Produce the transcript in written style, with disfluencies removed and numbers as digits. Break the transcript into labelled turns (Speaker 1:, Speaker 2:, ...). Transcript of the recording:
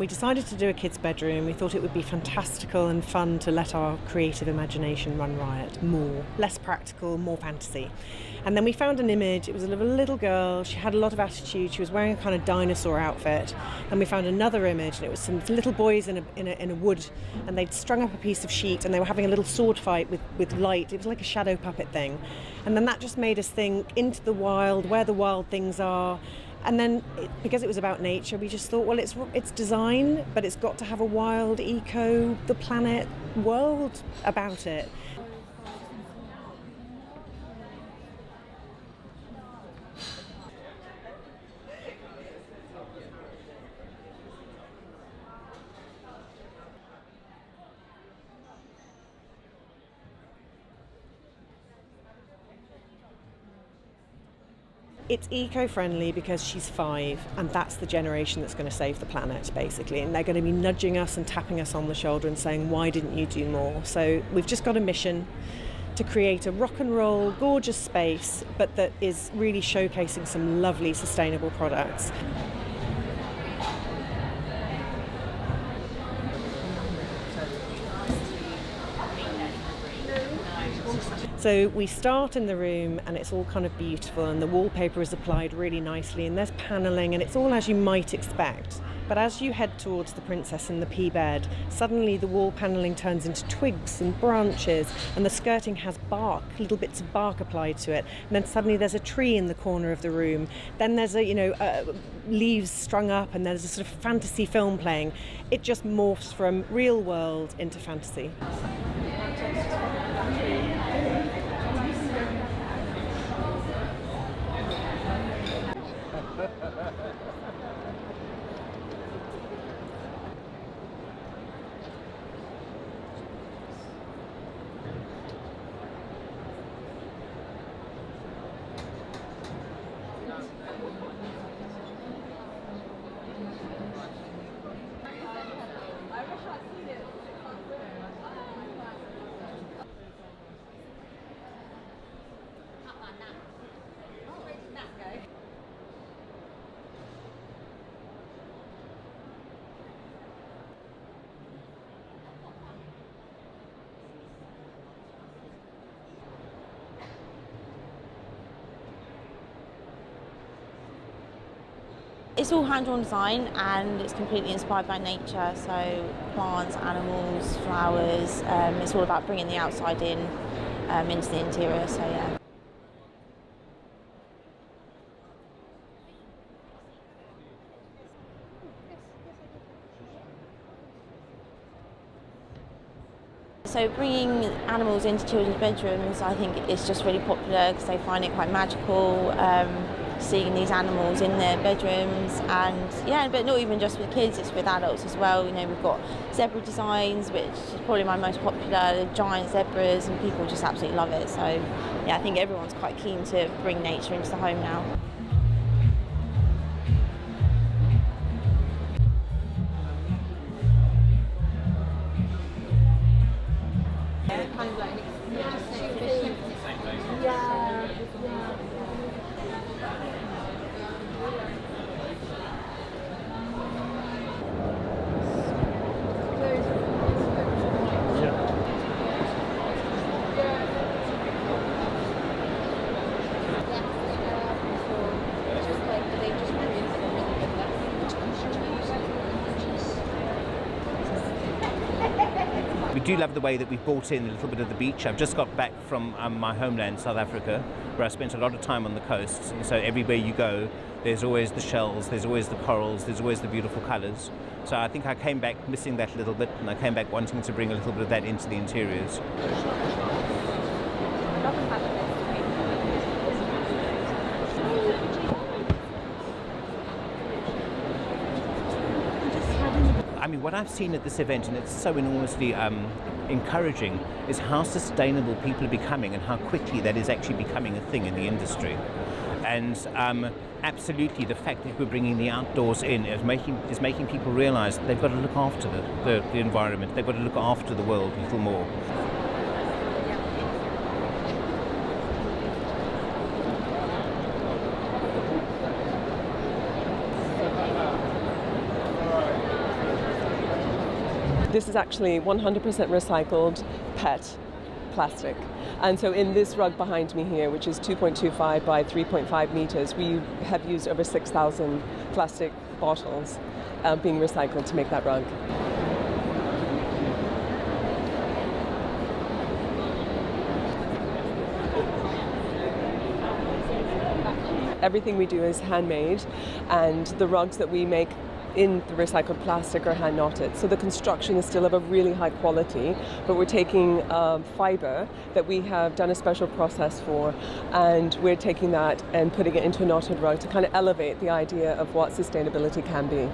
Speaker 1: We decided to do a kids' bedroom. We thought it would be fantastical and fun to let our creative imagination run riot more. Less practical, more fantasy. And then we found an image. It was of a little girl. She had a lot of attitude. She was wearing a kind of dinosaur outfit. And we found another image, and it was some little boys in a wood, and they'd strung up a piece of sheet, and they were having a little sword fight with light. It was like a shadow puppet thing. And then that just made us think into the wild, where the wild things are. And then, because it was about nature, we just thought, well, it's design, but it's got to have a wild, eco, the planet, world about it. It's eco-friendly because she's 5, and that's the generation that's going to save the planet, basically. And they're going to be nudging us and tapping us on the shoulder and saying, why didn't you do more? So we've just got a mission to create a rock and roll, gorgeous space, but that is really showcasing some lovely, sustainable products. So we start in the room, and it's all kind of beautiful, and the wallpaper is applied really nicely, and there's panelling, and it's all as you might expect. But as you head towards the princess in the pea bed, suddenly the wall panelling turns into twigs and branches, and the skirting has bark, little bits of bark applied to it. And then suddenly there's a tree in the corner of the room. Then there's leaves strung up, and there's a sort of fantasy film playing. It just morphs from real world into fantasy.
Speaker 2: It's all hand-drawn design, and it's completely inspired by nature, so plants, animals, flowers. It's all about bringing the outside in into the interior, so yeah. So bringing animals into children's bedrooms, I think it's just really popular because they find it quite magical. Seeing these animals in their bedrooms, and yeah, but not even just with kids, it's with adults as well. You know, we've got zebra designs, which is probably my most popular, the giant zebras, and people just absolutely love it. So yeah, I think everyone's quite keen to bring nature into the home now.
Speaker 3: We do love the way that we've brought in a little bit of the beach. I've just got back from my homeland, South Africa, where I spent a lot of time on the coast. And so everywhere you go, there's always the shells, there's always the corals, there's always the beautiful colours. So I think I came back missing that a little bit, and I came back wanting to bring a little bit of that into the interiors. I mean, what I've seen at this event, and it's so enormously encouraging, is how sustainable people are becoming and how quickly that is actually becoming a thing in the industry. And absolutely, the fact that we're bringing the outdoors in is making people realise that they've got to look after the environment, they've got to look after the world a little more.
Speaker 4: This is actually 100% recycled PET plastic. And so in this rug behind me here, which is 2.25 by 3.5 meters, we have used over 6,000 plastic bottles being recycled to make that rug. Everything we do is handmade, and the rugs that we make in the recycled plastic are hand knotted. So the construction is still of a really high quality, but we're taking fibre that we have done a special process for, and we're taking that and putting it into a knotted rug to kind of elevate the idea of what sustainability can be.